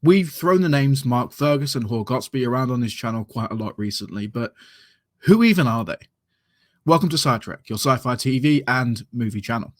We've thrown the names Mark Fergus and Hawrk Otsby around on this channel quite a lot recently, but who even are they? Welcome to SciTrek, your sci-fi TV and movie channel.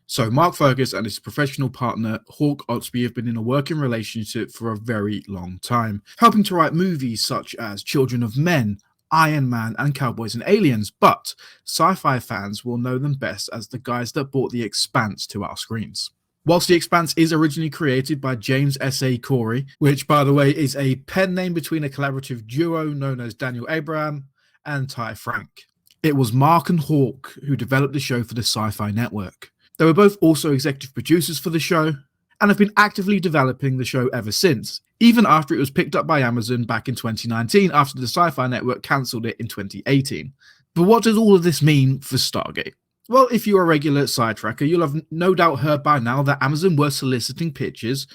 So Mark Fergus and his professional partner Hawrk Otsby have been in a working relationship for a very long time, helping to write movies such as Children of Men, Iron Man and Cowboys and Aliens, but sci-fi fans will know them best as the guys that brought The Expanse to our screens. Whilst The Expanse is originally created by James S.A. Corey, which by the way is a pen name between a collaborative duo known as Daniel Abraham and Ty Frank, it was Mark and Hawrk who developed the show for the Sci-Fi Network. They were both also executive producers for the show and have been actively developing the show ever since, even after it was picked up by Amazon back in 2019 after the Sci-Fi Network cancelled it in 2018. But what does all of this mean for Stargate? Well, if you're a regular SciTrekker, you'll have no doubt heard by now that Amazon were soliciting pitches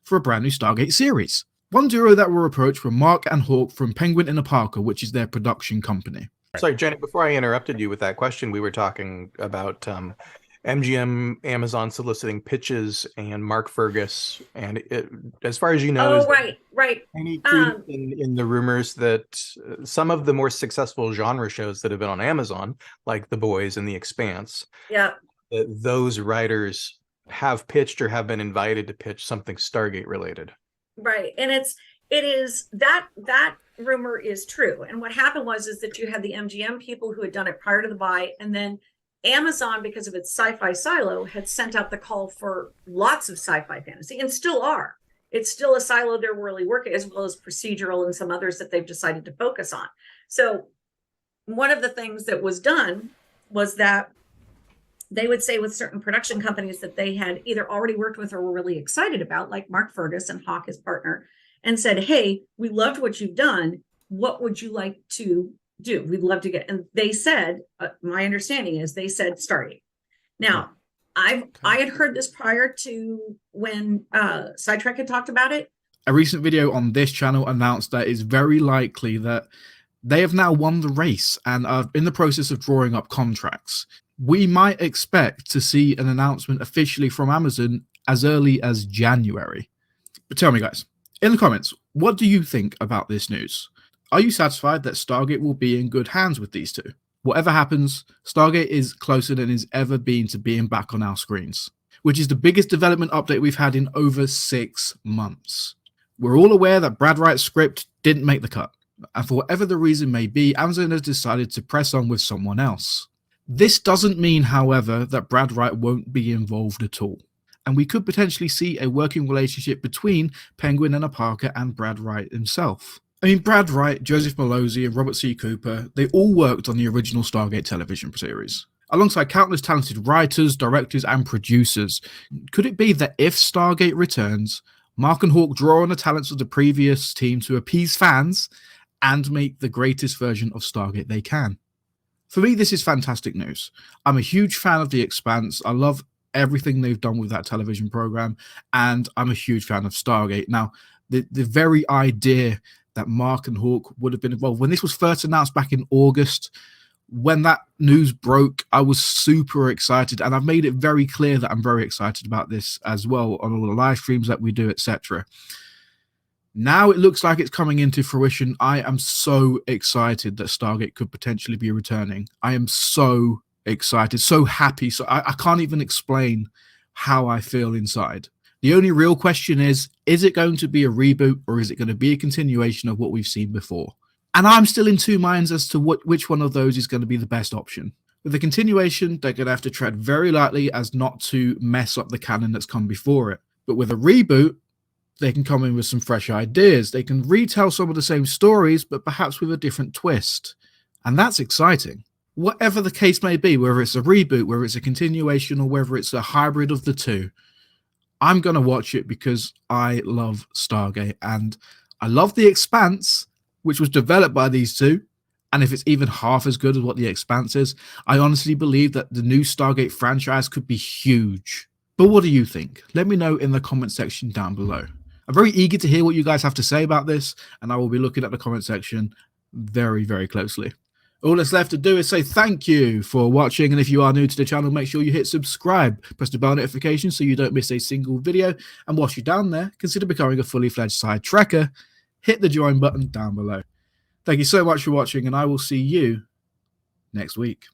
for a brand new Stargate series. One duo that were approached were Mark and Hawrk from Penguin and Parker, which is their production company. Sorry, Janet, before I interrupted you with that question, we were talking about MGM, Amazon soliciting pitches, and Mark Fergus. And as far as you know, right. Any truth in the rumors that some of the more successful genre shows that have been on Amazon, like The Boys and The Expanse, those writers have pitched or have been invited to pitch something Stargate related. Right, and it is that rumor is true. And what happened was that you had the MGM people who had done it prior to the buy, and then Amazon, because of its sci-fi silo, had sent out the call for lots of sci-fi fantasy, and still are. It's still a silo they're really working, as well as procedural and some others that they've decided to focus on. So one of the things that was done was that they would say with certain production companies that they had either already worked with or were really excited about, like Mark Fergus and Hawk, his partner, and said, hey, we loved what you've done. What would you like to do? We'd love to get. And they said, my understanding is they said Stargate. Now, I had heard this prior to when SciTrek had talked about it. A recent video on this channel announced that it's very likely that they have now won the race and are in the process of drawing up contracts. We might expect to see an announcement officially from Amazon as early as January. But tell me, guys, in the comments, what do you think about this news? Are you satisfied that Stargate will be in good hands with these two? Whatever happens, Stargate is closer than it's ever been to being back on our screens, which is the biggest development update we've had in over 6 months. We're all aware that Brad Wright's script didn't make the cut, and for whatever the reason may be, Amazon has decided to press on with someone else. This doesn't mean, however, that Brad Wright won't be involved at all, and we could potentially see a working relationship between Penguin and Parker and Brad Wright himself. I mean, Brad Wright, Joseph Malozzi, and Robert C. Cooper, they all worked on the original Stargate television series, alongside countless talented writers, directors, and producers. Could it be that if Stargate returns, Mark and Hawrk draw on the talents of the previous team to appease fans and make the greatest version of Stargate they can? For me, this is fantastic news. I'm a huge fan of The Expanse. I love everything they've done with that television program, and I'm a huge fan of Stargate. Now, the very idea that Mark and Hawrk would have been involved. When this was first announced back in August, when that news broke, I was super excited, and I've made it very clear that I'm very excited about this as well on all the live streams that we do, etc. Now it looks like it's coming into fruition. I am so excited that Stargate could potentially be returning. I am so excited, so happy. So I can't even explain how I feel inside. The only real question is it going to be a reboot or is it going to be a continuation of what we've seen before? And I'm still in two minds as to which one of those is going to be the best option. With the continuation, they're going to have to tread very lightly as not to mess up the canon that's come before it. But with a reboot, they can come in with some fresh ideas. They can retell some of the same stories, but perhaps with a different twist. And that's exciting. Whatever the case may be, whether it's a reboot, whether it's a continuation, or whether it's a hybrid of the two, I'm going to watch it because I love Stargate and I love The Expanse, which was developed by these two. And if it's even half as good as what The Expanse is, I honestly believe that the new Stargate franchise could be huge. But what do you think? Let me know in the comment section down below. I'm very eager to hear what you guys have to say about this, and I will be looking at the comment section very, very closely. All that's left to do is say thank you for watching, and if you are new to the channel, make sure you hit subscribe, press the bell notification so you don't miss a single video, and whilst you're down there, consider becoming a fully fledged SciTrekker. Hit the join button down below. Thank you so much for watching, and I will see you next week.